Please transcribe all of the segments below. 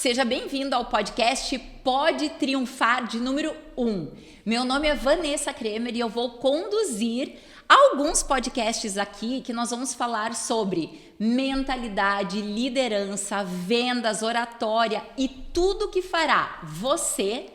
seja bem-vindo ao podcast Pode Triunfar de número 1. Meu nome é Vanessa Kremer e eu vou conduzir alguns podcasts aqui que nós vamos falar sobre mentalidade, liderança, vendas, oratória e tudo que fará você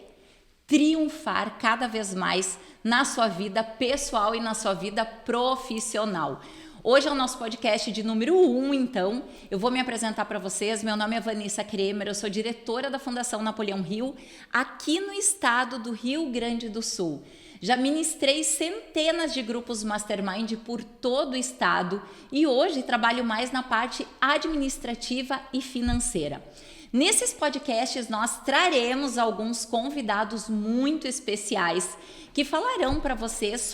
triunfar cada vez mais na sua vida pessoal e na sua vida profissional. Hoje é o nosso podcast de número 1, então eu vou me apresentar para vocês. Meu nome é Vanessa Kremer, eu sou diretora da Fundação Napoleão Hill, aqui no estado do Rio Grande do Sul. Já ministrei centenas de grupos mastermind por todo o estado e hoje trabalho mais na parte administrativa e financeira. Nesses podcasts nós traremos alguns convidados muito especiais que falarão para vocês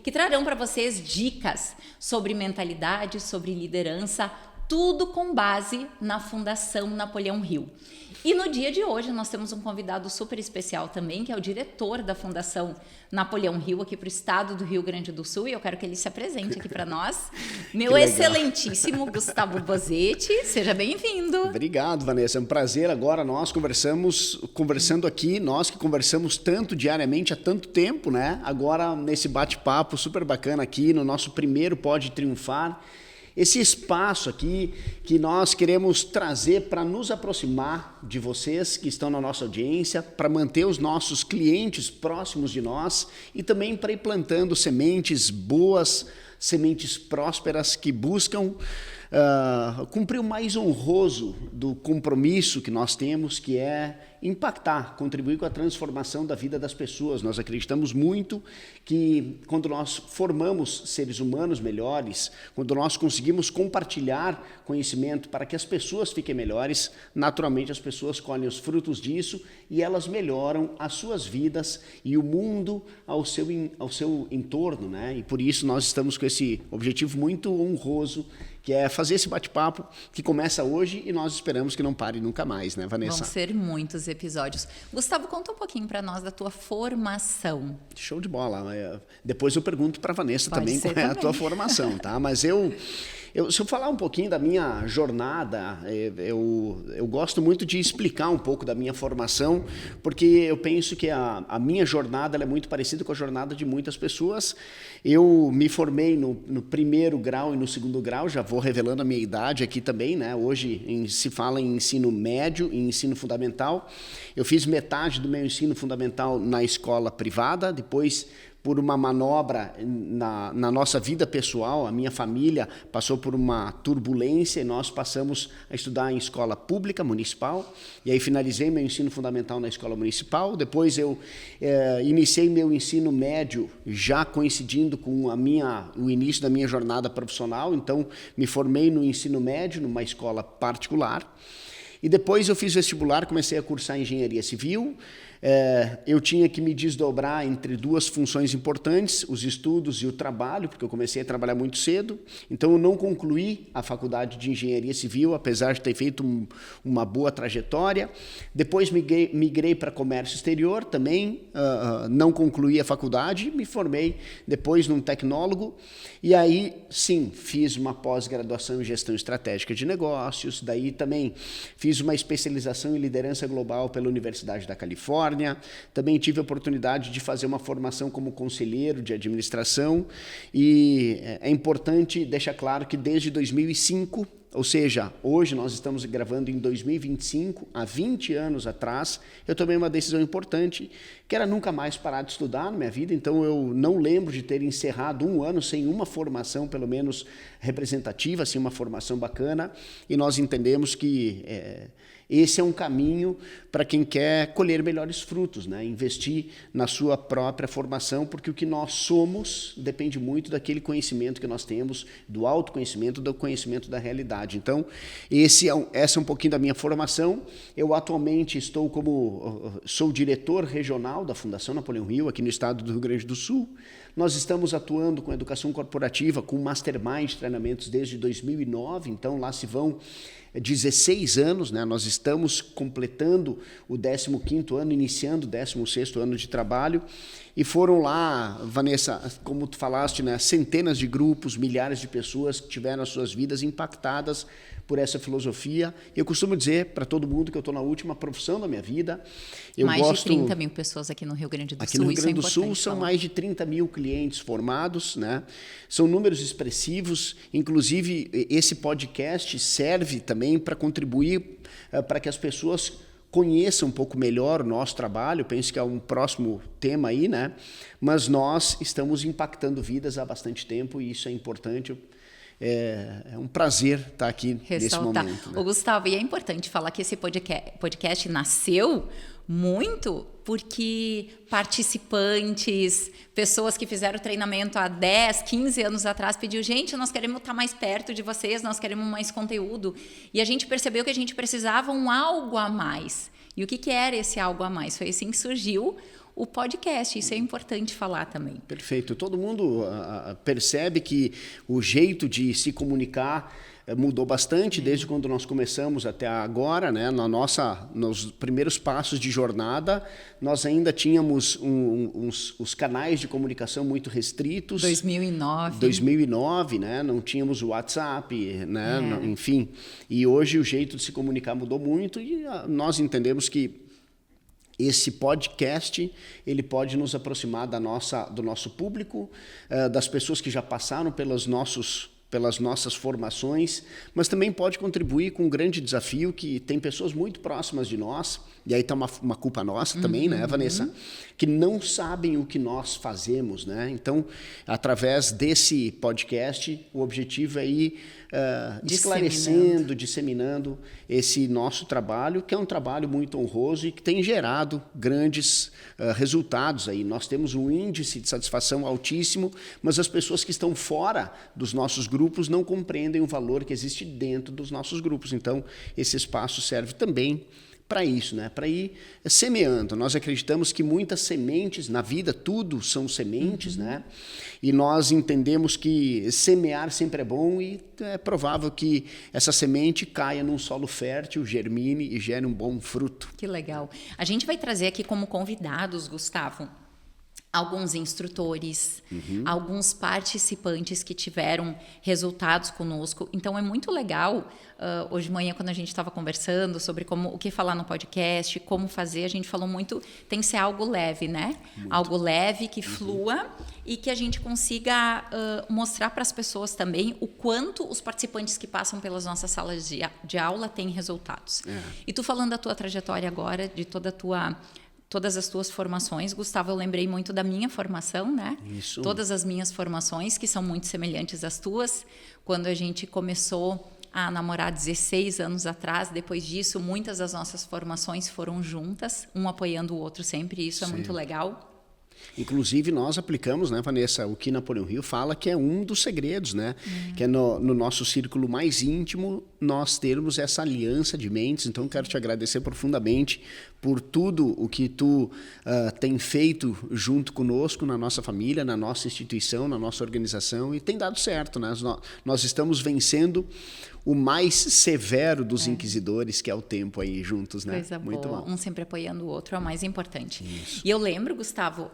que trarão para vocês dicas sobre mentalidade, sobre liderança, tudo com base na Fundação Napoleão Hill. E no dia de hoje nós temos um convidado super especial também, que é o diretor da Fundação Napoleão Hill aqui para o estado do Rio Grande do Sul, e eu quero que ele se apresente aqui para nós. Meu excelentíssimo Gustavo Bozetti, seja bem-vindo. Obrigado, Vanessa, é um prazer agora nós conversando aqui, nós que conversamos tanto diariamente há tanto tempo, né? Agora nesse bate-papo super bacana aqui no nosso primeiro Pode Triunfar. Esse espaço aqui que nós queremos trazer para nos aproximar de vocês que estão na nossa audiência, para manter os nossos clientes próximos de nós e também para ir plantando sementes boas, sementes prósperas que buscam cumprir o mais honroso do compromisso que nós temos, que é impactar, contribuir com a transformação da vida das pessoas. Nós acreditamos muito que quando nós formamos seres humanos melhores, quando nós conseguimos compartilhar conhecimento para que as pessoas fiquem melhores, naturalmente as pessoas colhem os frutos disso e elas melhoram as suas vidas e o mundo ao seu entorno, né? E por isso nós estamos com esse objetivo muito honroso, que é fazer esse bate-papo que começa hoje e nós esperamos que não pare nunca mais, né, Vanessa? Vão ser muitos episódios. Gustavo, conta um pouquinho para nós da tua formação. Show de bola. Depois eu pergunto para a Vanessa também qual é a tua formação, tá? Mas se eu falar um pouquinho da minha jornada, eu gosto muito de explicar um pouco da minha formação, porque eu penso que a minha jornada ela é muito parecida com a jornada de muitas pessoas. Eu me formei no primeiro grau e no segundo grau, já vou revelando a minha idade aqui também, né? Hoje se fala em ensino médio e ensino fundamental. Eu fiz metade do meu ensino fundamental na escola privada, depois por uma manobra na nossa vida pessoal, a minha família passou por uma turbulência e nós passamos a estudar em escola pública municipal, e aí finalizei meu ensino fundamental na escola municipal. Depois eu iniciei meu ensino médio já coincidindo com o início da minha jornada profissional, então me formei no ensino médio numa escola particular. E depois eu fiz vestibular, comecei a cursar engenharia civil. Eu tinha que me desdobrar entre duas funções importantes, os estudos e o trabalho, porque eu comecei a trabalhar muito cedo. Então eu não concluí a faculdade de engenharia civil, apesar de ter feito uma boa trajetória. Depois migrei para comércio exterior, também não concluí a faculdade, me formei depois num tecnólogo. E aí, sim, fiz uma pós-graduação em gestão estratégica de negócios, daí também fiz uma especialização em liderança global pela Universidade da Califórnia. Também tive a oportunidade de fazer uma formação como conselheiro de administração, e é importante deixar claro que desde 2005, ou seja, hoje nós estamos gravando em 2025, há 20 anos atrás, eu tomei uma decisão importante, que era nunca mais parar de estudar na minha vida. Então eu não lembro de ter encerrado um ano sem uma formação, pelo menos representativa, assim, uma formação bacana, e nós entendemos que esse é um caminho para quem quer colher melhores frutos, né? Investir na sua própria formação, porque o que nós somos depende muito daquele conhecimento que nós temos, do autoconhecimento, do conhecimento da realidade. Então, essa é um pouquinho da minha formação. Eu atualmente sou diretor regional da Fundação Napoleão Hill, aqui no estado do Rio Grande do Sul. Nós estamos atuando com educação corporativa, com mastermind treinamentos desde 2009, então lá se vão 16 anos, né? Nós estamos completando o 15º ano, iniciando o 16º ano de trabalho, e foram lá, Vanessa, como tu falaste, né, centenas de grupos, milhares de pessoas que tiveram as suas vidas impactadas por essa filosofia. Eu costumo dizer para todo mundo que eu estou na última profissão da minha vida. Mais de 30 mil pessoas aqui no Rio Grande do Sul. Aqui no Rio Grande do Sul são mais de 30 mil clientes formados, né? São números expressivos. Inclusive, esse podcast serve também para contribuir para que as pessoas conheçam um pouco melhor o nosso trabalho. Penso que é um próximo tema aí, né? Mas nós estamos impactando vidas há bastante tempo e isso é importante. É um prazer estar aqui nesse momento. Né? Ô, Gustavo, e é importante falar que esse podcast nasceu muito porque participantes, pessoas que fizeram treinamento há 10, 15 anos atrás pediu, gente, nós queremos estar mais perto de vocês, nós queremos mais conteúdo. E a gente percebeu que a gente precisava um algo a mais. E o que era esse algo a mais? Foi assim que surgiu o podcast, isso é importante falar também. Perfeito. Todo mundo percebe que o jeito de se comunicar mudou bastante desde quando nós começamos até agora, né? Nos primeiros passos de jornada, nós ainda tínhamos os canais de comunicação muito restritos. 2009, né? Não tínhamos o WhatsApp, né? Enfim. E hoje o jeito de se comunicar mudou muito e nós entendemos que esse podcast, ele pode nos aproximar do nosso público, das pessoas que já passaram pelas nossas formações, mas também pode contribuir com um grande desafio que tem pessoas muito próximas de nós, e aí está uma culpa nossa também, né, Vanessa? Que não sabem o que nós fazemos, né? Então, através desse podcast, o objetivo é ir esclarecendo, disseminando esse nosso trabalho, que é um trabalho muito honroso e que tem gerado grandes resultados aí. Nós temos um índice de satisfação altíssimo, mas as pessoas que estão fora dos nossos grupos não compreendem o valor que existe dentro dos nossos grupos. Então, esse espaço serve também para isso, né? Para ir semeando. Nós acreditamos que muitas sementes na vida, tudo são sementes, né? E nós entendemos que semear sempre é bom e é provável que essa semente caia num solo fértil, germine e gere um bom fruto. Que legal. A gente vai trazer aqui como convidados, Gustavo, alguns instrutores, alguns participantes que tiveram resultados conosco. Então, é muito legal. Hoje de manhã, quando a gente estava conversando sobre o que falar no podcast, como fazer, a gente falou muito, tem que ser algo leve, né? Muito. Algo leve, que flua e que a gente consiga mostrar para as pessoas também o quanto os participantes que passam pelas nossas salas de aula têm resultados. E tu falando da tua trajetória agora, de todas as tuas formações, Gustavo, eu lembrei muito da minha formação, né? Isso. Todas as minhas formações, que são muito semelhantes às tuas, quando a gente começou a namorar 16 anos atrás, depois disso, muitas das nossas formações foram juntas, um apoiando o outro sempre, e isso é muito legal. Inclusive, nós aplicamos, né, Vanessa, o que Napoleão Hill fala que é um dos segredos, né? Que é no nosso círculo mais íntimo, nós termos essa aliança de mentes. Então, quero te agradecer profundamente por tudo o que tu tem feito junto conosco, na nossa família, na nossa instituição, na nossa organização, e tem dado certo, né? Nós estamos vencendo o mais severo dos inquisidores, que é o tempo aí juntos, né? Coisa muito boa. bom. Um sempre apoiando o outro é o mais importante. Isso. E eu lembro, Gustavo,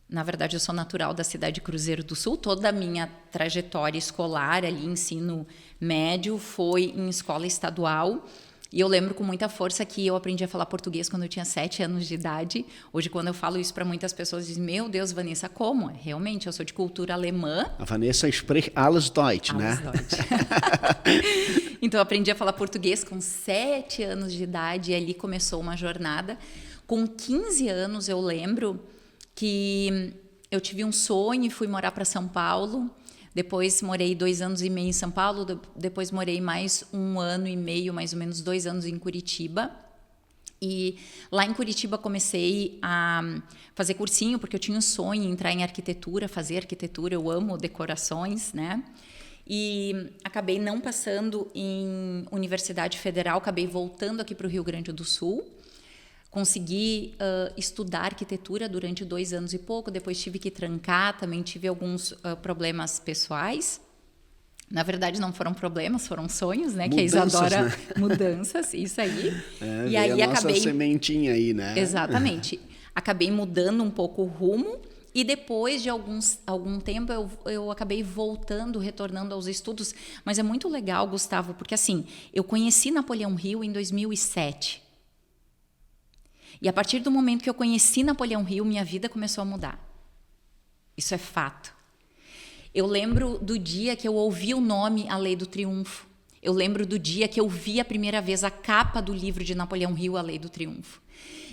na verdade eu sou natural da cidade de Cruzeiro do Sul, toda a minha trajetória escolar ali, ensino médio, foi em escola estadual. E eu lembro com muita força que eu aprendi a falar português quando eu tinha 7 anos de idade. Hoje, quando eu falo isso para muitas pessoas, dizem, meu Deus, Vanessa, como? Realmente, eu sou de cultura alemã. A Vanessa spricht alles Deutsch, né? Deutsch. Então, eu aprendi a falar português com 7 anos de idade e ali começou uma jornada. Com 15 anos, eu lembro que eu tive um sonho e fui morar para São Paulo. Depois morei 2 anos e meio em São Paulo, depois morei mais 1 ano e meio, mais ou menos 2 anos em Curitiba. E lá em Curitiba comecei a fazer cursinho, porque eu tinha um sonho em entrar em arquitetura, fazer arquitetura, eu amo decorações, né? E acabei não passando em Universidade Federal, acabei voltando aqui para o Rio Grande do Sul. Consegui estudar arquitetura durante 2 anos e pouco, depois tive que trancar, também tive alguns problemas pessoais. Na verdade, não foram problemas, foram sonhos, né? Mudanças, que a Isadora... Né? Mudanças, isso aí. E aí a nossa sementinha aí, né? Exatamente. acabei mudando um pouco o rumo e depois de algum tempo eu acabei retornando aos estudos. Mas é muito legal, Gustavo, porque assim, eu conheci Napoleão Hill em 2007. E a partir do momento que eu conheci Napoleão Hill, minha vida começou a mudar. Isso é fato. Eu lembro do dia que eu ouvi o nome A Lei do Triunfo. Eu lembro do dia que eu vi a primeira vez a capa do livro de Napoleão Hill, A Lei do Triunfo.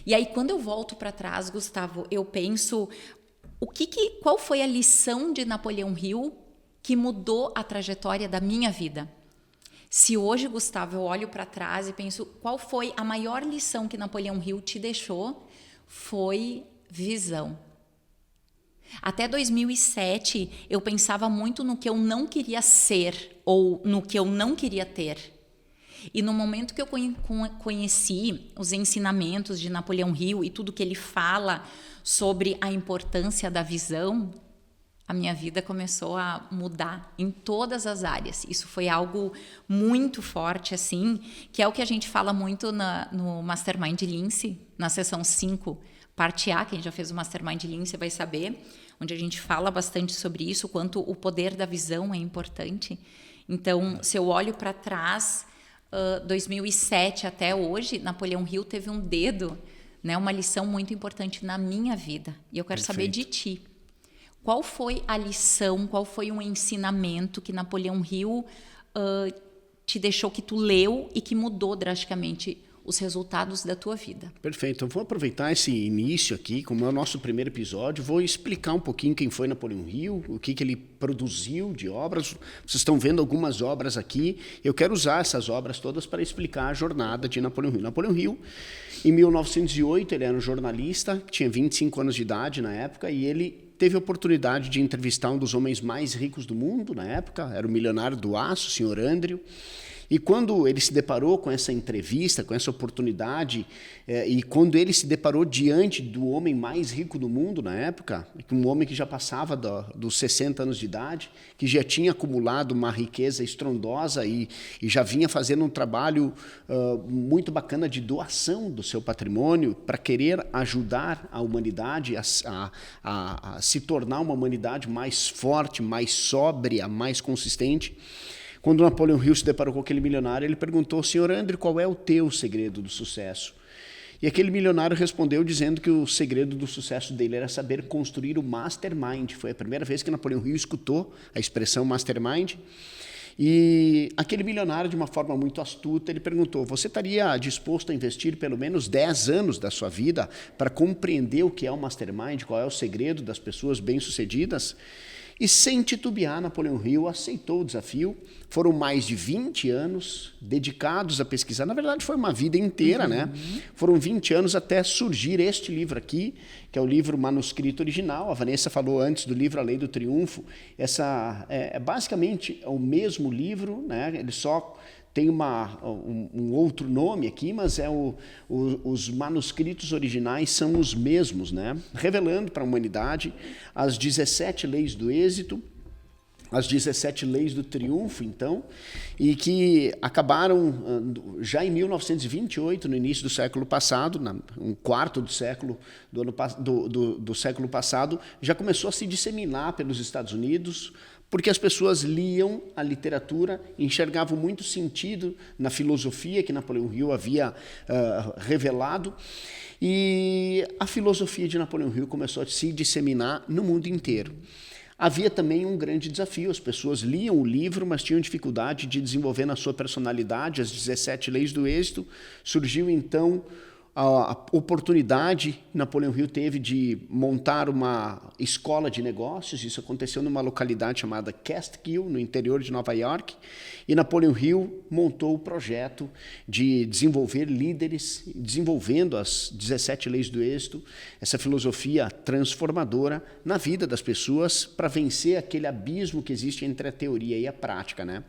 E aí, quando eu volto para trás, Gustavo, eu penso, qual foi a lição de Napoleão Hill que mudou a trajetória da minha vida? Se hoje, Gustavo, eu olho para trás e penso, qual foi a maior lição que Napoleão Hill te deixou? Foi visão. Até 2007, eu pensava muito no que eu não queria ser ou no que eu não queria ter. E no momento que eu conheci os ensinamentos de Napoleão Hill e tudo que ele fala sobre a importância da visão, a minha vida começou a mudar em todas as áreas. Isso foi algo muito forte, assim, que é o que a gente fala muito no Mastermind Lince, na sessão 5, parte A. Quem já fez o Mastermind Lince vai saber, onde a gente fala bastante sobre isso, quanto o poder da visão é importante. Então, se eu olho para trás, 2007 até hoje, Napoleão Hill teve um dedo, né, uma lição muito importante na minha vida. E eu quero saber de ti. Qual foi a lição, qual foi um ensinamento que Napoleão Hill te deixou, que tu leu e que mudou drasticamente os resultados da tua vida? Perfeito. Então, vou aproveitar esse início aqui, como é o nosso primeiro episódio, vou explicar um pouquinho quem foi Napoleão Hill, o que ele produziu de obras. Vocês estão vendo algumas obras aqui. Eu quero usar essas obras todas para explicar a jornada de Napoleão Hill. Napoleão Hill, em 1908, ele era um jornalista, tinha 25 anos de idade na época, e ele teve a oportunidade de entrevistar um dos homens mais ricos do mundo na época, era o milionário do aço, o senhor Andrew. E quando ele se deparou com essa entrevista, com essa oportunidade, e quando ele se deparou diante do homem mais rico do mundo na época, um homem que já passava dos 60 anos de idade, que já tinha acumulado uma riqueza estrondosa e já vinha fazendo um trabalho muito bacana de doação do seu patrimônio para querer ajudar a humanidade a se tornar uma humanidade mais forte, mais sóbria, mais consistente. Quando Napoleão Hill se deparou com aquele milionário, ele perguntou: senhor Andrew, qual é o teu segredo do sucesso? E aquele milionário respondeu dizendo que o segredo do sucesso dele era saber construir o mastermind. Foi a primeira vez que Napoleão Hill escutou a expressão mastermind. E aquele milionário, de uma forma muito astuta, ele perguntou: você estaria disposto a investir pelo menos 10 anos da sua vida para compreender o que é o mastermind, qual é o segredo das pessoas bem-sucedidas? E sem titubear, Napoleão Hill aceitou o desafio. Foram mais de 20 anos dedicados a pesquisar. Na verdade, foi uma vida inteira, né? Foram 20 anos até surgir este livro aqui, que é o livro manuscrito original. A Vanessa falou antes do livro A Lei do Triunfo. Essa é basicamente o mesmo livro, né? Ele só tem um outro nome aqui, mas os manuscritos originais são os mesmos, né? Revelando para a humanidade as 17 leis do êxito, as 17 leis do triunfo, então, e que acabaram já em 1928, no início do século passado, um quarto do século do século passado, já começou a se disseminar pelos Estados Unidos, porque as pessoas liam a literatura, enxergavam muito sentido na filosofia que Napoleão Hill havia revelado, e a filosofia de Napoleão Hill começou a se disseminar no mundo inteiro. Havia também um grande desafio: as pessoas liam o livro, mas tinham dificuldade de desenvolver na sua personalidade as 17 leis do êxito. Surgiu então a oportunidade que Napoleão Hill teve de montar uma escola de negócios. Isso aconteceu numa localidade chamada Catskill, no interior de Nova York, e Napoleão Hill montou o projeto de desenvolver líderes, desenvolvendo as 17 leis do êxito, essa filosofia transformadora na vida das pessoas para vencer aquele abismo que existe entre a teoria e a prática, né?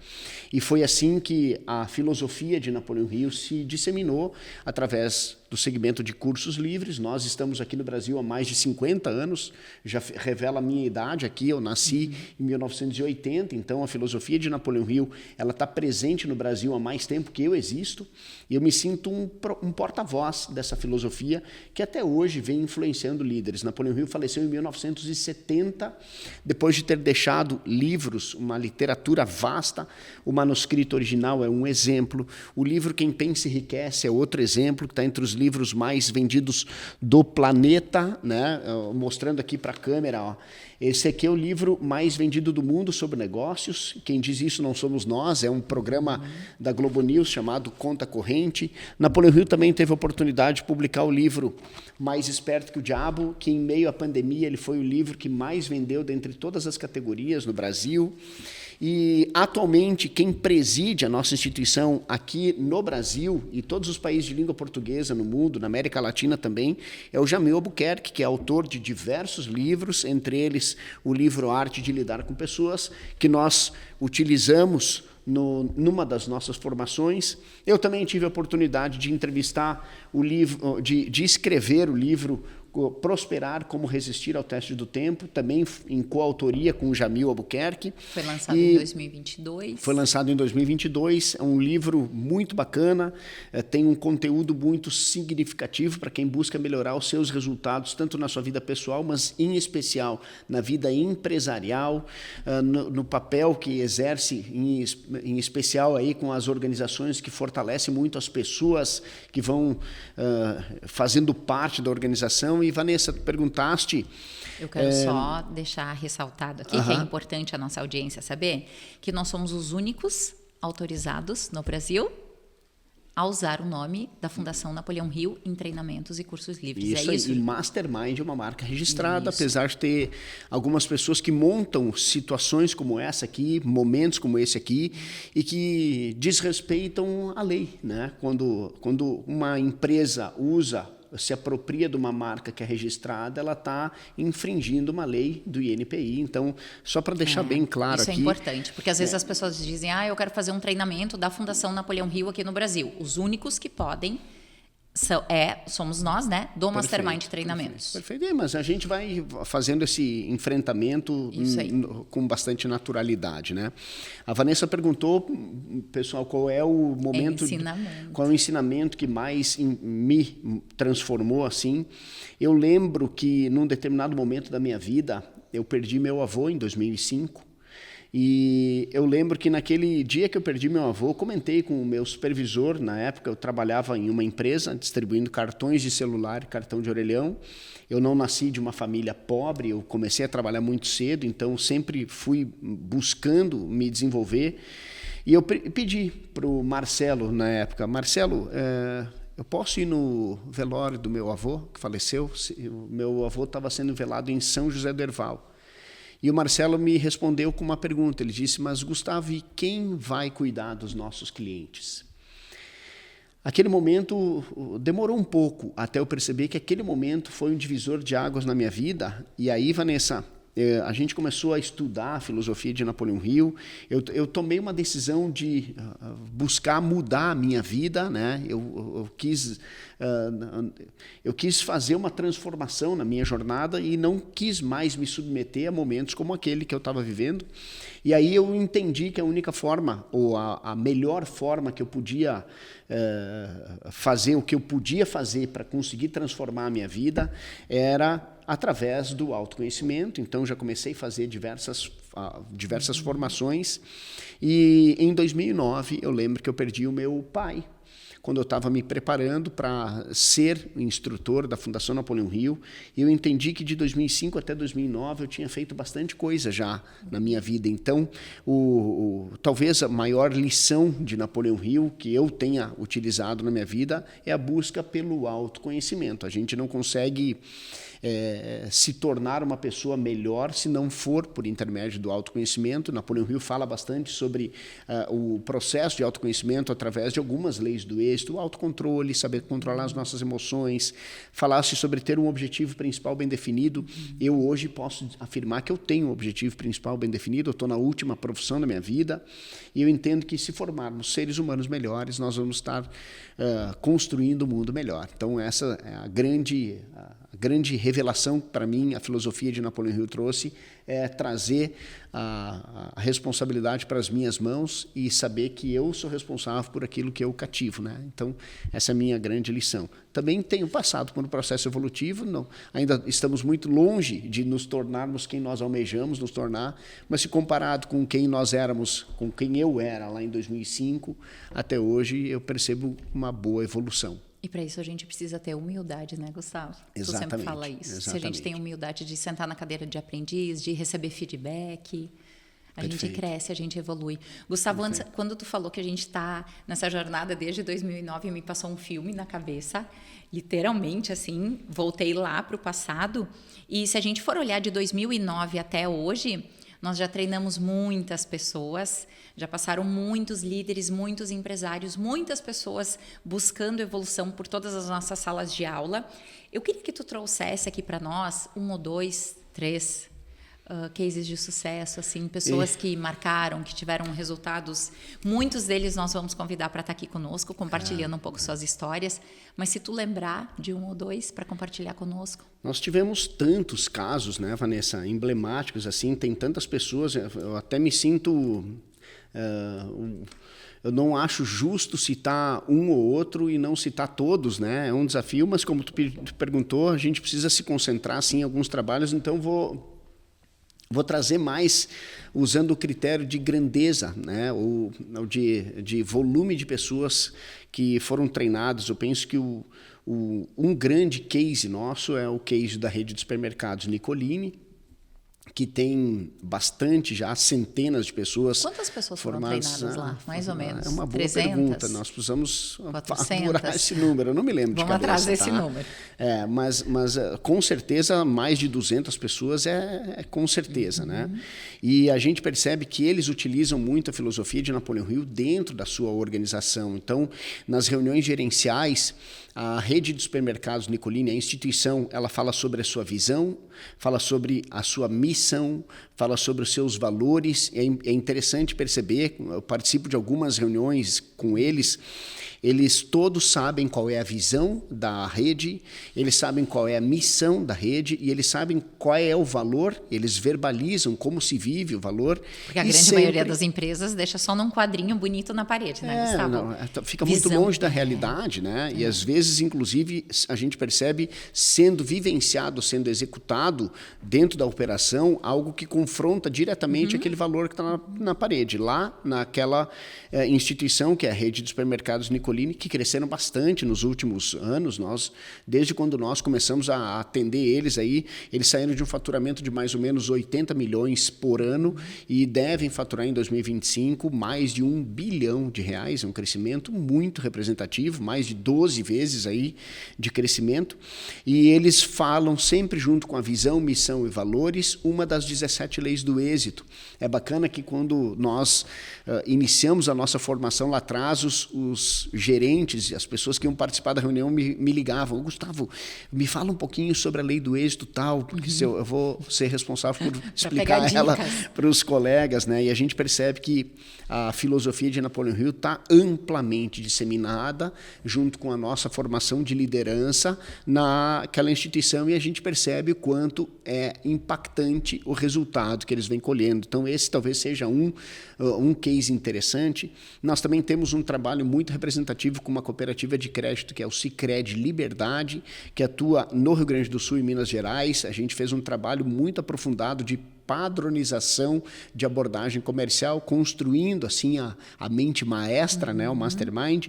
E foi assim que a filosofia de Napoleão Hill se disseminou através do segmento de cursos livres. Nós estamos aqui no Brasil há mais de 50 anos, já revela a minha idade aqui, eu nasci em 1980, então a filosofia de Napoleão Hill está presente no Brasil há mais tempo que eu existo, e eu me sinto um porta-voz dessa filosofia que até hoje vem influenciando líderes. Napoleão Hill faleceu em 1970, depois de ter deixado livros, uma literatura vasta. O manuscrito original é um exemplo, o livro Quem Pensa Enriquece é outro exemplo, que está entre os livros mais vendidos do planeta, né? Mostrando aqui para a câmera, ó. Esse aqui é o livro mais vendido do mundo sobre negócios. Quem diz isso não somos nós, é um programa da Globo News chamado Conta Corrente. Napoleão Hill também teve a oportunidade de publicar o livro Mais Esperto que o Diabo, que em meio à pandemia ele foi o livro que mais vendeu dentre todas as categorias no Brasil. E, atualmente, quem preside a nossa instituição aqui no Brasil e todos os países de língua portuguesa no mundo, na América Latina também, é o Jamil Albuquerque, que é autor de diversos livros, entre eles o livro Arte de Lidar com Pessoas, que nós utilizamos numa das nossas formações. Eu também tive a oportunidade de entrevistar o livro, de escrever o livro Prosperar, Como Resistir ao Teste do Tempo, também em coautoria com o Jamil Albuquerque. Foi lançado em 2022. Foi lançado em 2022, é um livro muito bacana, tem um conteúdo muito significativo para quem busca melhorar os seus resultados, tanto na sua vida pessoal, mas em especial na vida empresarial, no papel que exerce, em especial aí com as organizações que fortalecem muito as pessoas que vão fazendo parte da organização. E, Vanessa, tu perguntaste... Eu quero só deixar ressaltado aqui, que é importante a nossa audiência saber, que nós somos os únicos autorizados no Brasil a usar o nome da Fundação Napoleão Hill em treinamentos e cursos livres. Isso, isso? E Mastermind é uma marca registrada, apesar de ter algumas pessoas que montam situações como essa aqui, momentos como esse aqui, e que desrespeitam a lei, né? Quando uma empresa se apropria de uma marca que é registrada, ela está infringindo uma lei do INPI. Então, só para deixar bem claro aqui... Isso é importante, porque às vezes as pessoas dizem, eu quero fazer um treinamento da Fundação Napoleão Hill aqui no Brasil. Os únicos que podem somos nós, né, do Mastermind Treinamentos. Perfeito. Mas a gente vai fazendo esse enfrentamento com bastante naturalidade, né? A Vanessa perguntou, pessoal, qual é o momento... Qual é o ensinamento que mais me transformou assim? Eu lembro que, num determinado momento da minha vida, eu perdi meu avô em 2005. E eu lembro que naquele dia que eu perdi meu avô, comentei com o meu supervisor, na época eu trabalhava em uma empresa distribuindo cartões de celular e cartão de orelhão. Eu não nasci de uma família pobre, eu comecei a trabalhar muito cedo, então sempre fui buscando me desenvolver. E eu pedi para o Marcelo, na época, Marcelo, eu posso ir no velório do meu avô, que faleceu? O meu avô estava sendo velado em São José do Herval. E o Marcelo me respondeu com uma pergunta. Ele disse, mas Gustavo, e quem vai cuidar dos nossos clientes? Aquele momento demorou um pouco até eu perceber que aquele momento foi um divisor de águas na minha vida. E aí, Vanessa, a gente começou a estudar a filosofia de Napoleão Hill. Eu tomei uma decisão de buscar mudar a minha vida, né? Eu quis fazer uma transformação na minha jornada e não quis mais me submeter a momentos como aquele que eu estava vivendo. E aí eu entendi que a única forma, ou a melhor forma que eu podia fazer, o que eu podia fazer para conseguir transformar a minha vida era através do autoconhecimento. Então, já comecei a fazer diversas formações. E em 2009, eu lembro que eu perdi o meu pai, quando eu estava me preparando para ser instrutor da Fundação Napoleão Hill. Eu entendi que de 2005 até 2009 eu tinha feito bastante coisa já na minha vida. Então, talvez a maior lição de Napoleão Hill que eu tenha utilizado na minha vida é a busca pelo autoconhecimento. A gente não consegue se tornar uma pessoa melhor se não for por intermédio do autoconhecimento. Napoleão Hill fala bastante sobre o processo de autoconhecimento através de algumas leis do êxito, o autocontrole, saber controlar as nossas emoções, falasse sobre ter um objetivo principal bem definido. Eu hoje posso afirmar que eu tenho um objetivo principal bem definido, eu estou na última profissão da minha vida e eu entendo que se formarmos seres humanos melhores, nós vamos estar construindo um mundo melhor. Então essa é a grande revelação para mim, a filosofia de Napoleão Hill trouxe, é trazer a responsabilidade para as minhas mãos e saber que eu sou responsável por aquilo que eu cativo, né? Então, essa é a minha grande lição. Também tenho passado por um processo evolutivo, ainda estamos muito longe de nos tornarmos quem nós almejamos nos tornar, mas se comparado com quem nós éramos, com quem eu era lá em 2005, até hoje eu percebo uma boa evolução. E para isso a gente precisa ter humildade, né, Gustavo? Exatamente. Tu sempre fala isso. Exatamente. Se a gente tem humildade de sentar na cadeira de aprendiz, de receber feedback, a gente cresce, a gente evolui. Gustavo, antes, quando tu falou que a gente está nessa jornada desde 2009, me passou um filme na cabeça, literalmente, assim, voltei lá para o passado. E se a gente for olhar de 2009 até hoje, nós já treinamos muitas pessoas, já passaram muitos líderes, muitos empresários, muitas pessoas buscando evolução por todas as nossas salas de aula. Eu queria que tu trouxesse aqui para nós 1 ou 2, 3 cases de sucesso, assim, pessoas que marcaram, que tiveram resultados. Muitos deles nós vamos convidar para estar aqui conosco, compartilhando um pouco suas histórias. Mas se tu lembrar de 1 ou 2 para compartilhar conosco. Nós tivemos tantos casos, né, Vanessa, emblemáticos, assim, tem tantas pessoas, eu até me sinto... eu não acho justo citar um ou outro e não citar todos, né? É um desafio, mas como tu perguntou, a gente precisa se concentrar, assim, em alguns trabalhos, então vou trazer mais usando o critério de grandeza, né? Ou de volume de pessoas que foram treinadas. Eu penso que um grande case nosso é o case da rede de supermercados Nicolini, que tem bastante, já centenas de pessoas. Quantas pessoas foram treinadas lá, mais ou menos? É uma boa 300? pergunta. Nós precisamos 400? apurar esse número. Eu não me lembro de cabeça. Vamos atrás desse tá? número. Mas com certeza mais de 200 pessoas com certeza. Né? E a gente percebe que eles utilizam muito a filosofia de Napoleão Hill dentro da sua organização. Então, nas reuniões gerenciais, a rede de supermercados Nicolini, a instituição, ela fala sobre a sua visão, fala sobre a sua missão, fala sobre os seus valores. É interessante perceber, eu participo de algumas reuniões com eles todos sabem qual é a visão da rede, eles sabem qual é a missão da rede e eles sabem qual é o valor, eles verbalizam como se vive o valor. Porque a grande maioria das empresas deixa só num quadrinho bonito na parede, né, Gustavo? Fica muito longe da realidade, né? E às vezes, inclusive, a gente percebe sendo vivenciado, sendo executado dentro da operação, algo que confronta diretamente aquele valor que está na parede. Lá, naquela instituição, que é a rede de supermercados Nicolini, que cresceram bastante nos últimos anos. Desde quando nós começamos a atender eles, eles saíram de um faturamento de mais ou menos 80 milhões por ano e devem faturar em 2025 mais de R$1 bilhão. É um crescimento muito representativo, mais de 12 vezes aí de crescimento. E eles falam sempre junto com a visão, missão e valores, uma das 17 leis do êxito. É bacana que quando nós iniciamos a nossa formação lá atrás, os gerentes, as pessoas que iam participar da reunião me ligavam: Gustavo, me fala um pouquinho sobre a lei do êxito tal, porque eu vou ser responsável por explicar ela para os colegas, né? E a gente percebe que a filosofia de Napoleão Hill está amplamente disseminada junto com a nossa formação de liderança naquela instituição, e a gente percebe o quanto é impactante o resultado que eles vêm colhendo. Então esse talvez seja um case interessante. Nós também temos um trabalho muito representativo com uma cooperativa de crédito que é o Sicredi Liberdade, que atua no Rio Grande do Sul e Minas Gerais. A gente fez um trabalho muito aprofundado de padronização de abordagem comercial, construindo assim a mente maestra, né, o mastermind.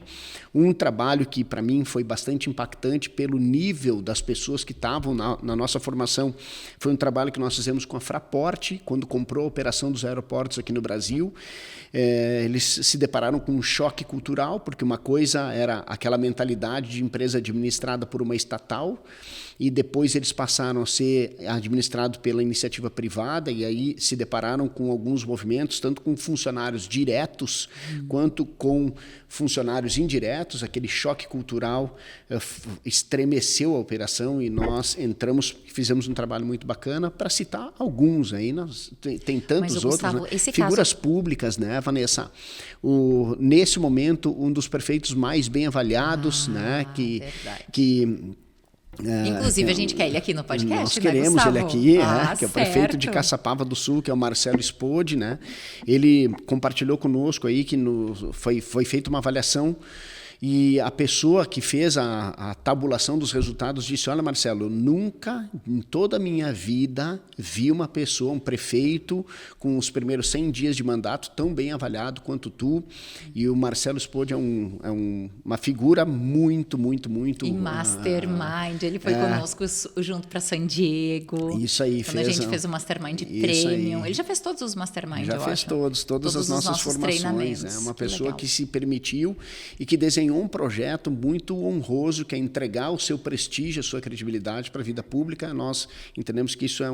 Um trabalho que para mim foi bastante impactante pelo nível das pessoas que estavam na nossa formação. Foi um trabalho que nós fizemos com a Fraport, quando comprou a operação dos aeroportos aqui no Brasil. Eles se depararam com um choque cultural, porque uma coisa era aquela mentalidade de empresa administrada por uma estatal, e depois eles passaram a ser administrados pela iniciativa privada, e aí se depararam com alguns movimentos, tanto com funcionários diretos quanto com funcionários indiretos. Aquele choque cultural estremeceu a operação, e nós fizemos um trabalho muito bacana, para citar alguns aí. Tem tantos outros, Gustavo, né? Figuras públicas, né, Vanessa? Nesse momento, um dos prefeitos mais bem avaliados, né, inclusive, a gente quer ele aqui no podcast, nós queremos, né, ele aqui, que é o prefeito de Caçapava do Sul, que é o Marcelo Spode, né? Ele compartilhou conosco aí que foi feita uma avaliação, e a pessoa que fez a tabulação dos resultados disse: olha, Marcelo, eu nunca em toda a minha vida vi uma pessoa, um prefeito, com os primeiros 100 dias de mandato tão bem avaliado quanto tu. E o Marcelo Spode é uma figura muito... E mastermind, ele foi conosco junto para San Diego. Isso aí, quando a gente fez o Mastermind Premium. Ele já fez todos os Mastermind, já fez todas as nossas formações. É uma pessoa que se permitiu e que desenhou um projeto muito honroso, que é entregar o seu prestígio, a sua credibilidade para a vida pública. Nós entendemos que isso é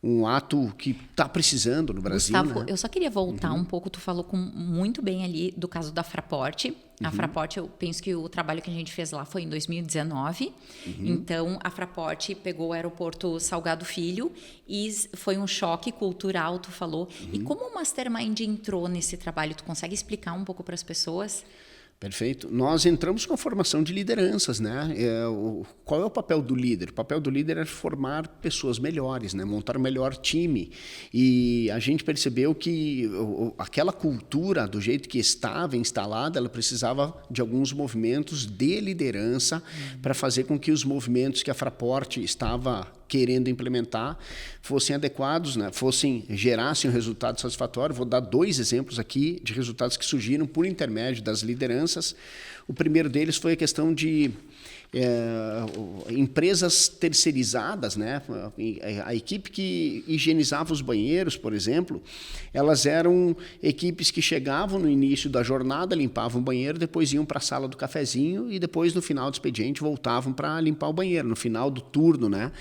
um ato que está precisando no Brasil. Gustavo, né? Eu só queria voltar um pouco. Tu falou muito bem ali do caso da Fraport. A Fraport, eu penso que o trabalho que a gente fez lá foi em 2019. Então, a Fraport pegou o aeroporto Salgado Filho e foi um choque cultural, tu falou. E como o Mastermind entrou nesse trabalho? Tu consegue explicar um pouco para as pessoas? Perfeito. Nós entramos com a formação de lideranças, né? Qual é o papel do líder? O papel do líder é formar pessoas melhores, né? Montar um melhor time. E a gente percebeu que aquela cultura, do jeito que estava instalada, ela precisava de alguns movimentos de liderança para fazer com que os movimentos que a Fraport estava querendo implementar fossem adequados, né? Gerassem um resultado satisfatório. Vou dar 2 exemplos aqui de resultados que surgiram por intermédio das lideranças. O primeiro deles foi a questão de empresas terceirizadas, né? A equipe que higienizava os banheiros, por exemplo, elas eram equipes que chegavam no início da jornada, limpavam o banheiro, depois iam para a sala do cafezinho e depois, no final do expediente, voltavam para limpar o banheiro, no final do turno, né?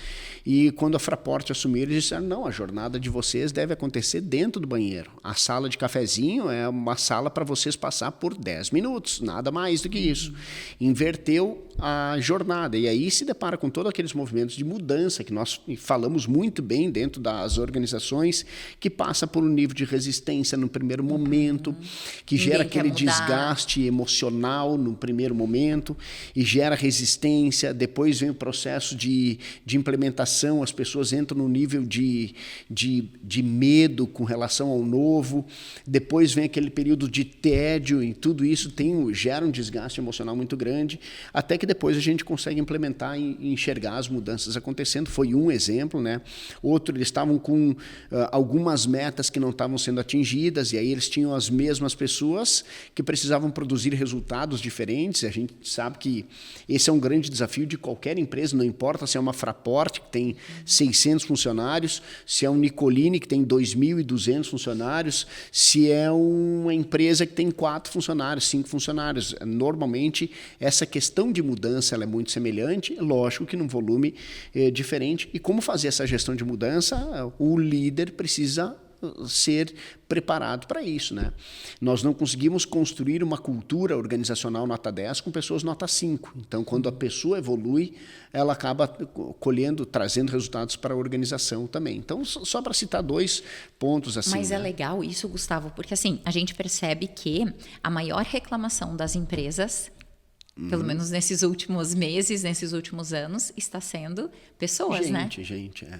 E quando a Fraport assumiu, eles disseram: não, a jornada de vocês deve acontecer dentro do banheiro. A sala de cafezinho é uma sala para vocês passar por 10 minutos, nada mais do que isso. Inverteu a jornada, e aí se depara com todos aqueles movimentos de mudança que nós falamos muito bem dentro das organizações, que passa por um nível de resistência no primeiro momento, que gera aquele desgaste emocional no primeiro momento e gera resistência. Depois vem o processo de implementação, as pessoas entram no nível de medo com relação ao novo. Depois vem aquele período de tédio, e tudo isso gera um desgaste emocional muito grande, até que depois a gente consegue implementar e enxergar as mudanças acontecendo. Foi um exemplo, né? Outro, eles estavam com algumas metas que não estavam sendo atingidas, e aí eles tinham as mesmas pessoas que precisavam produzir resultados diferentes. A gente sabe que esse é um grande desafio de qualquer empresa, não importa se é uma Fraport, que tem 600 funcionários, se é um Nicolini, que tem 2.200 funcionários, se é uma empresa que tem 4 funcionários, 5 funcionários. Normalmente, essa questão de mudança ela é muito semelhante, lógico que num volume diferente. E como fazer essa gestão de mudança? O líder precisa ser preparado para isso, né? Nós não conseguimos construir uma cultura organizacional nota 10 com pessoas nota 5. Então, quando a pessoa evolui, ela acaba trazendo resultados para a organização também. Então, só para citar 2 pontos assim. Mas é legal isso, Gustavo, porque assim, a gente percebe que a maior reclamação das empresas, pelo menos nesses últimos meses, nesses últimos anos, está sendo pessoas, né?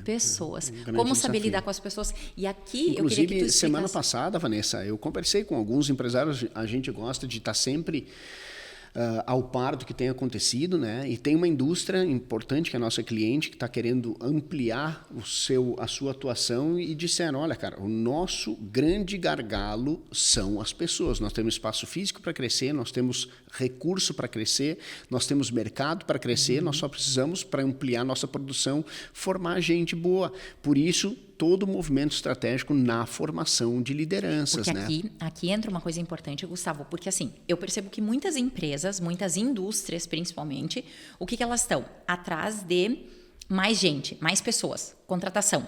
Pessoas. Como saber lidar com as pessoas? E aqui, inclusive, eu queria que tu explicasse... semana passada, Vanessa, eu conversei com alguns empresários. A gente gosta de estar sempre ao par do que tem acontecido, né? E tem uma indústria importante que é a nossa cliente, que está querendo ampliar a sua atuação e disseram, olha, cara, o nosso grande gargalo são as pessoas. Nós temos espaço físico para crescer, nós temos recurso para crescer, nós temos mercado para crescer, nós só precisamos, para ampliar nossa produção, formar gente boa. Por isso, todo o movimento estratégico na formação de lideranças. Porque aqui entra uma coisa importante, Gustavo, porque assim, eu percebo que muitas empresas, muitas indústrias principalmente, o que elas estão? Atrás de mais gente, mais pessoas, contratação.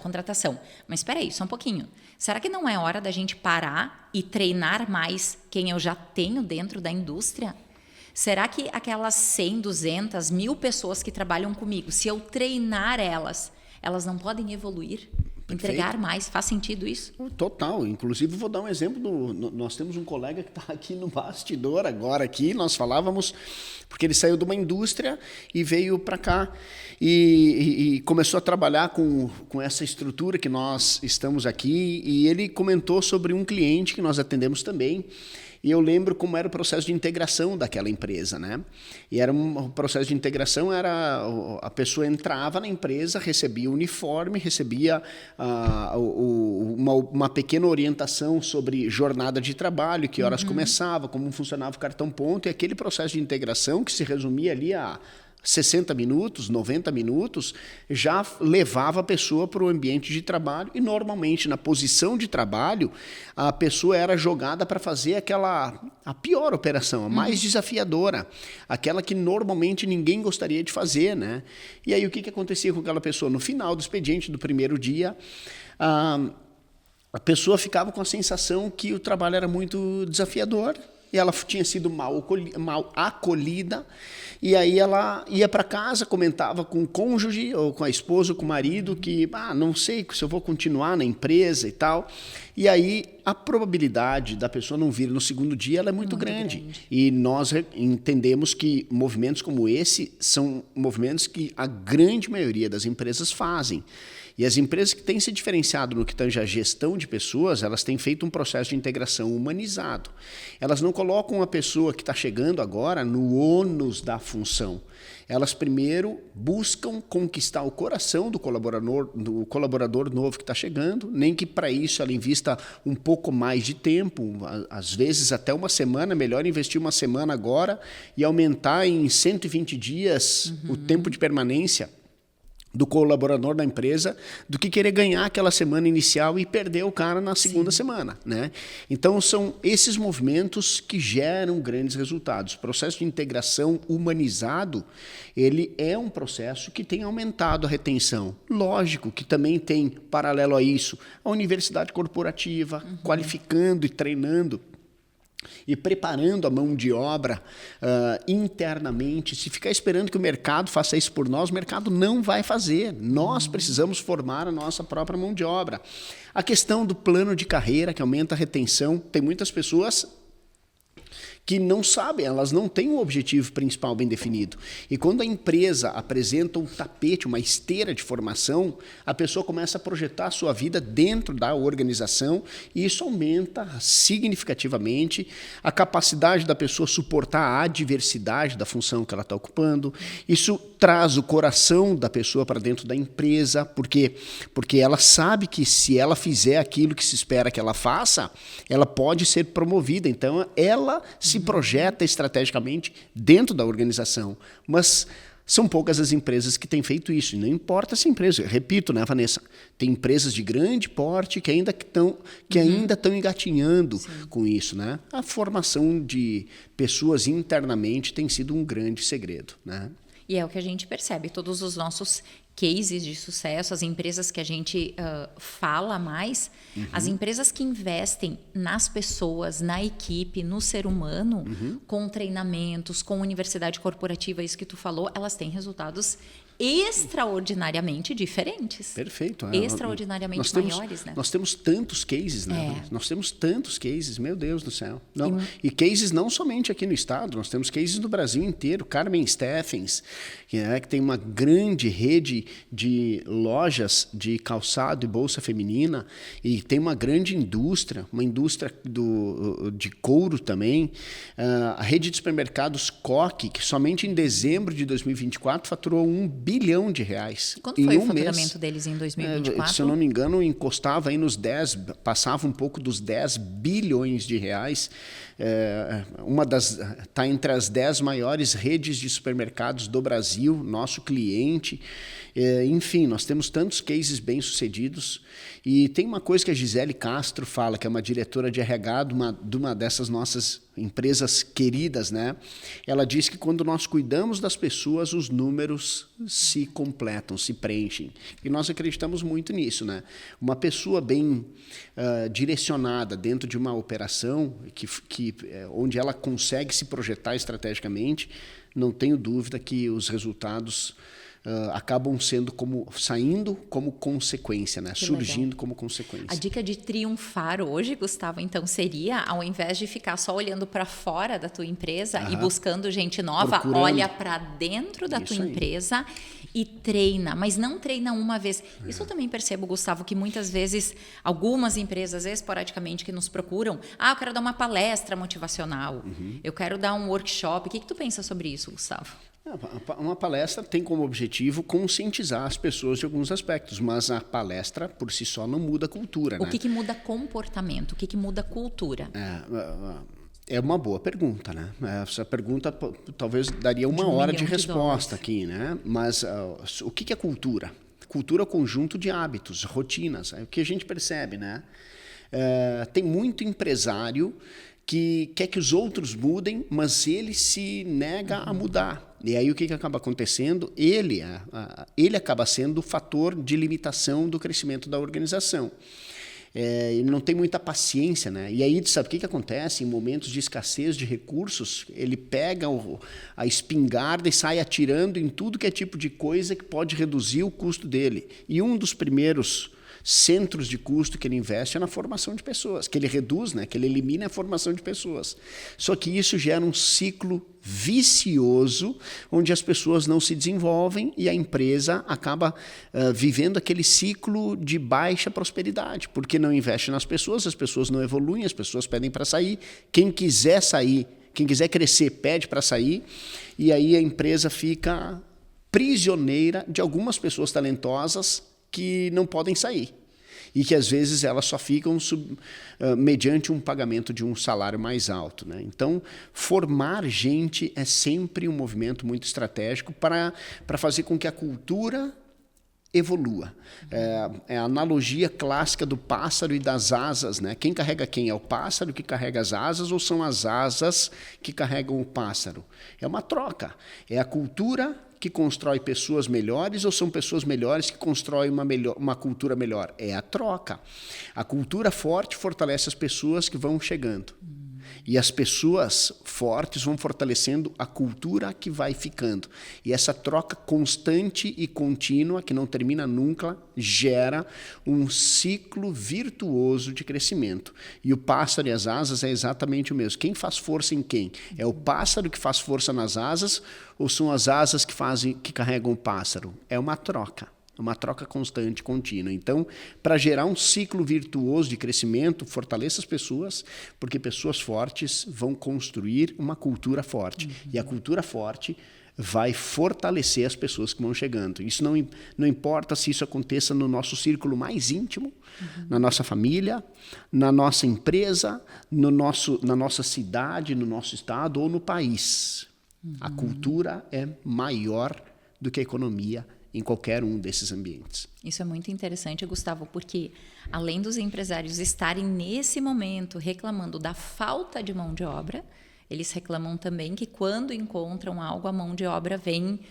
Mas espera aí, só um pouquinho. Será que não é hora da gente parar e treinar mais quem eu já tenho dentro da indústria? Será que aquelas 100, 200, 1000 pessoas que trabalham comigo, se eu treinar elas não podem evoluir? Entregar mais, faz sentido isso? Total, inclusive vou dar um exemplo, nós temos um colega que está aqui no bastidor agora, aqui nós falávamos, porque ele saiu de uma indústria e veio para cá e começou a trabalhar com essa estrutura que nós estamos aqui, e ele comentou sobre um cliente que nós atendemos também. E eu lembro como era o processo de integração daquela empresa, né? E o processo de integração era a pessoa entrava na empresa, recebia o uniforme, recebia uma pequena orientação sobre jornada de trabalho, que horas começava, como funcionava o cartão ponto, e aquele processo de integração que se resumia ali a 60 minutos, 90 minutos, já levava a pessoa para o ambiente de trabalho e, normalmente, na posição de trabalho, a pessoa era jogada para fazer a pior operação, a mais desafiadora, aquela que normalmente ninguém gostaria de fazer, né? E aí o que acontecia com aquela pessoa? No final do expediente do primeiro dia, a pessoa ficava com a sensação que o trabalho era muito desafiador, e ela tinha sido mal acolhida, e aí ela ia para casa, comentava com o cônjuge, ou com a esposa, ou com o marido, que não sei se eu vou continuar na empresa e tal. E aí a probabilidade da pessoa não vir no segundo dia ela é muito grande. E nós entendemos que movimentos como esse são movimentos que a grande maioria das empresas fazem. E as empresas que têm se diferenciado no que tange a gestão de pessoas, elas têm feito um processo de integração humanizado. Elas não colocam a pessoa que está chegando agora no ônus da função. Elas primeiro buscam conquistar o coração do colaborador novo que está chegando, nem que para isso ela invista um pouco mais de tempo, às vezes até uma semana, melhor investir uma semana agora e aumentar em 120 dias o tempo de permanência do colaborador da empresa, do que querer ganhar aquela semana inicial e perder o cara na segunda semana, né? Então, são esses movimentos que geram grandes resultados. O processo de integração humanizado, ele é um processo que tem aumentado a retenção. Lógico que também tem, paralelo a isso, a universidade corporativa, qualificando e treinando e preparando a mão de obra internamente. Se ficar esperando que o mercado faça isso por nós, o mercado não vai fazer. Nós precisamos formar a nossa própria mão de obra. A questão do plano de carreira, que aumenta a retenção, tem muitas pessoas que não sabem, elas não têm um objetivo principal bem definido. E quando a empresa apresenta um tapete, uma esteira de formação, a pessoa começa a projetar a sua vida dentro da organização e isso aumenta significativamente a capacidade da pessoa suportar a adversidade da função que ela está ocupando. Isso traz o coração da pessoa para dentro da empresa, porque ela sabe que se ela fizer aquilo que se espera que ela faça, ela pode ser promovida. Então, ela se projeta estrategicamente dentro da organização. Mas são poucas as empresas que têm feito isso. E não importa se a empresa... Repito, né, Vanessa? Tem empresas de grande porte que ainda estão engatinhando com isso, né? A formação de pessoas internamente tem sido um grande segredo, né? E é o que a gente percebe. Todos os nossos cases de sucesso, as empresas que a gente fala mais, as empresas que investem nas pessoas, na equipe, no ser humano, com treinamentos, com universidade corporativa, isso que tu falou, elas têm resultados extraordinariamente diferentes. Perfeito. Extraordinariamente maiores, né? Nós temos tantos cases, né? Nós temos tantos cases, meu Deus do céu. E cases não somente aqui no estado, nós temos cases no Brasil inteiro. Carmen Steffens, que tem uma grande rede de lojas de calçado e bolsa feminina, e tem uma grande indústria, uma indústria de couro também. A rede de supermercados Coque, que somente em dezembro de 2024 faturou R$1 bilhão. Quanto foi o faturamento deles em 2024? Se eu não me engano, encostava aí nos 10, passava um pouco dos R$10 bilhões. Está entre as 10 maiores redes de supermercados do Brasil, nosso cliente. Enfim, nós temos tantos cases bem-sucedidos. E tem uma coisa que a Gisele Castro fala, que é uma diretora de RH de uma dessas nossas empresas queridas, né? Ela diz que quando nós cuidamos das pessoas, os números se completam, se preenchem. E nós acreditamos muito nisso, né? Uma pessoa bem direcionada dentro de uma operação, onde ela consegue se projetar estrategicamente, não tenho dúvida que os resultados acabam saindo como consequência, né? Surgindo como consequência. A dica de triunfar hoje, Gustavo, então seria, ao invés de ficar só olhando para fora da tua empresa e buscando gente nova, olha para dentro da tua empresa e treina, mas não treina uma vez. Isso eu também percebo, Gustavo, que muitas vezes algumas empresas, esporadicamente, que nos procuram, eu quero dar uma palestra motivacional, eu quero dar um workshop. O que tu pensa sobre isso, Gustavo? Uma palestra tem como objetivo conscientizar as pessoas de alguns aspectos, mas a palestra por si só não muda a cultura. O que muda comportamento? O que muda cultura? É uma boa pergunta, né? Essa pergunta talvez daria uma hora de resposta aqui, né? Mas o que é cultura? Cultura é o conjunto de hábitos, rotinas, é o que a gente percebe, né? Tem muito empresário que quer que os outros mudem, mas ele se nega a mudar. E aí o que acaba acontecendo? Ele acaba sendo o fator de limitação do crescimento da organização. Ele não tem muita paciência, né? E aí, sabe o que acontece? Em momentos de escassez de recursos, ele pega a espingarda e sai atirando em tudo que é tipo de coisa que pode reduzir o custo dele. E um dos primeiros centros de custo que ele investe é na formação de pessoas, que ele reduz, né? Que ele elimina a formação de pessoas. Só que isso gera um ciclo vicioso, onde as pessoas não se desenvolvem e a empresa acaba vivendo aquele ciclo de baixa prosperidade, porque não investe nas pessoas, as pessoas não evoluem, as pessoas pedem para sair. Quem quiser sair, quem quiser crescer, pede para sair, e aí a empresa fica prisioneira de algumas pessoas talentosas que não podem sair. E que às vezes elas só ficam mediante um pagamento de um salário mais alto, né? Então, formar gente é sempre um movimento muito estratégico para fazer com que a cultura evolua. É a analogia clássica do pássaro e das asas, né? Quem carrega quem? É o pássaro que carrega as asas ou são as asas que carregam o pássaro? É uma troca. É a cultura que constrói pessoas melhores ou são pessoas melhores que constroem uma cultura melhor? É a troca. A cultura forte fortalece as pessoas que vão chegando. E as pessoas fortes vão fortalecendo a cultura que vai ficando. E essa troca constante e contínua, que não termina nunca, gera um ciclo virtuoso de crescimento. E o pássaro e as asas é exatamente o mesmo. Quem faz força em quem? É o pássaro que faz força nas asas ou são as asas que carregam o pássaro? É uma troca constante, contínua. Então, para gerar um ciclo virtuoso de crescimento, fortaleça as pessoas, porque pessoas fortes vão construir uma cultura forte. E a cultura forte vai fortalecer as pessoas que vão chegando. Isso não importa se isso aconteça no nosso círculo mais íntimo, na nossa família, na nossa empresa, na nossa cidade, no nosso estado ou no país. A cultura é maior do que a economia em qualquer um desses ambientes. Isso é muito interessante, Gustavo, porque além dos empresários estarem nesse momento reclamando da falta de mão de obra, eles reclamam também que quando encontram algo, a mão de obra vem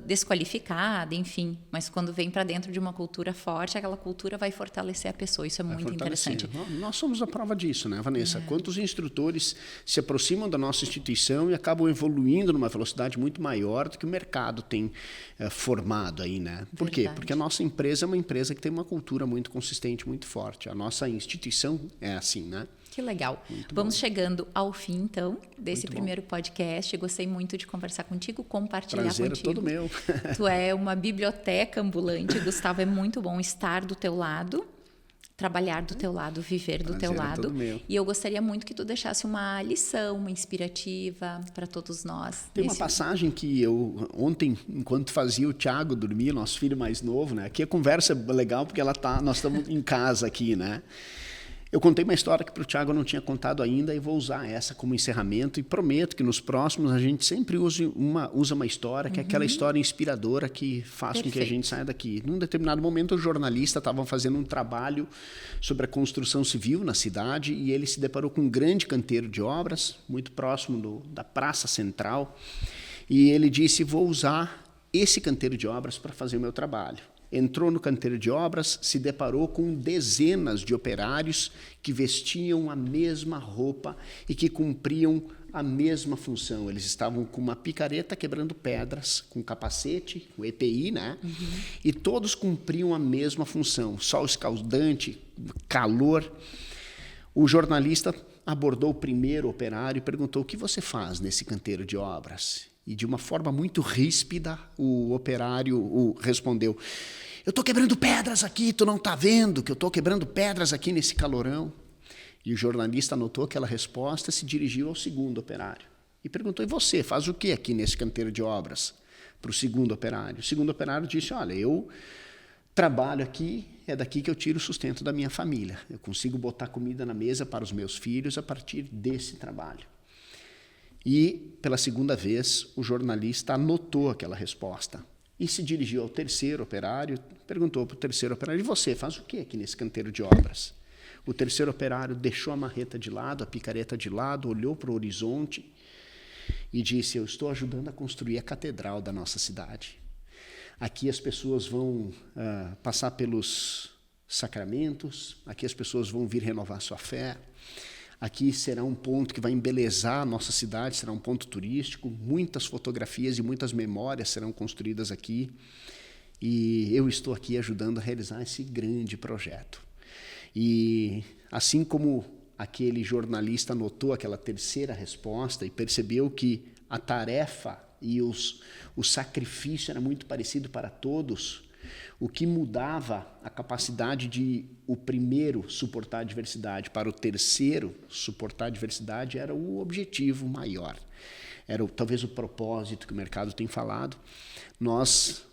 desqualificada, enfim. Mas quando vem para dentro de uma cultura forte, aquela cultura vai fortalecer a pessoa. Isso é muito interessante. Nós somos a prova disso, né, Vanessa? Quantos instrutores se aproximam da nossa instituição e acabam evoluindo numa velocidade muito maior do que o mercado tem formado aí, né? Por quê? Porque a nossa empresa é uma empresa que tem uma cultura muito consistente, muito forte. A nossa instituição é assim, né? Que legal. Vamos chegando ao fim, então, desse primeiro podcast. Gostei muito de conversar contigo, compartilhar contigo. Prazer todo meu. Tu é uma biblioteca ambulante, Gustavo. É muito bom estar do teu lado, trabalhar do teu lado, viver do teu lado. Todo meu. E eu gostaria muito que tu deixasse uma lição, uma inspirativa para todos nós. Tem uma passagem que eu, ontem, enquanto fazia o Thiago dormir, nosso filho mais novo, né? Aqui a conversa é legal porque nós estamos em casa aqui, né? Eu contei uma história que para o Thiago eu não tinha contado ainda e vou usar essa como encerramento e prometo que nos próximos a gente sempre usa uma história que é aquela história inspiradora que faz com que a gente saia daqui. Num determinado momento o jornalista estava fazendo um trabalho sobre a construção civil na cidade e ele se deparou com um grande canteiro de obras muito próximo da Praça Central e ele disse: vou usar esse canteiro de obras para fazer o meu trabalho. Entrou no canteiro de obras, se deparou com dezenas de operários que vestiam a mesma roupa e que cumpriam a mesma função. Eles estavam com uma picareta quebrando pedras, com capacete, com EPI, né? E todos cumpriam a mesma função. Sol escaldante, calor. O jornalista abordou o primeiro operário e perguntou: o que você faz nesse canteiro de obras? E de uma forma muito ríspida, o operário respondeu: eu estou quebrando pedras aqui, tu não está vendo que eu estou quebrando pedras aqui nesse calorão? E o jornalista anotou aquela resposta e se dirigiu ao segundo operário. E perguntou: e você, faz o que aqui nesse canteiro de obras? Para o segundo operário. O segundo operário disse: olha, eu trabalho aqui, é daqui que eu tiro o sustento da minha família. Eu consigo botar comida na mesa para os meus filhos a partir desse trabalho. E, pela segunda vez, o jornalista anotou aquela resposta e se dirigiu ao terceiro operário, perguntou para o terceiro operário: e você, faz o que aqui nesse canteiro de obras? O terceiro operário deixou a marreta de lado, a picareta de lado, olhou para o horizonte e disse: eu estou ajudando a construir a catedral da nossa cidade. Aqui as pessoas vão passar pelos sacramentos, aqui as pessoas vão vir renovar sua fé. Aqui será um ponto que vai embelezar a nossa cidade, será um ponto turístico, muitas fotografias e muitas memórias serão construídas aqui. E eu estou aqui ajudando a realizar esse grande projeto. E assim como aquele jornalista anotou aquela terceira resposta e percebeu que a tarefa e o sacrifício era muito parecido para todos, o que mudava a capacidade de o primeiro suportar a adversidade para o terceiro suportar a adversidade era o objetivo maior. Era talvez o propósito que o mercado tem falado.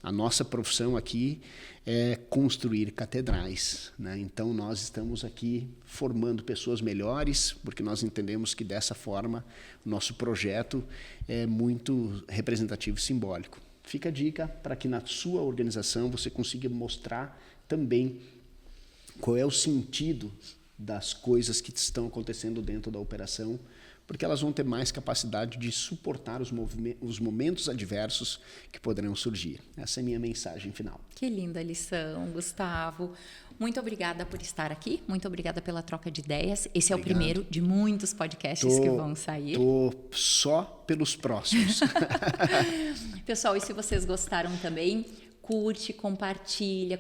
A nossa profissão aqui é construir catedrais, né? Então nós estamos aqui formando pessoas melhores, porque nós entendemos que dessa forma o nosso projeto é muito representativo e simbólico. Fica a dica para que na sua organização você consiga mostrar também qual é o sentido das coisas que estão acontecendo dentro da operação, porque elas vão ter mais capacidade de suportar os momentos adversos que poderão surgir. Essa é a minha mensagem final. Que linda lição, Gustavo. Muito obrigada por estar aqui, muito obrigada pela troca de ideias. Esse é o primeiro de muitos podcasts que vão sair. Estou só pelos próximos. Pessoal, e se vocês gostaram também, curte, compartilha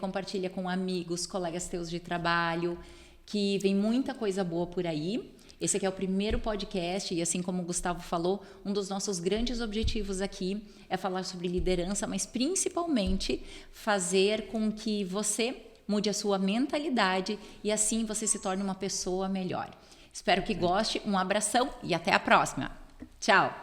com amigos, colegas teus de trabalho, que vem muita coisa boa por aí. Esse aqui é o primeiro podcast e, assim como o Gustavo falou, um dos nossos grandes objetivos aqui é falar sobre liderança, mas principalmente fazer com que você mude a sua mentalidade e assim você se torne uma pessoa melhor. Espero que goste, um abração e até a próxima. Tchau!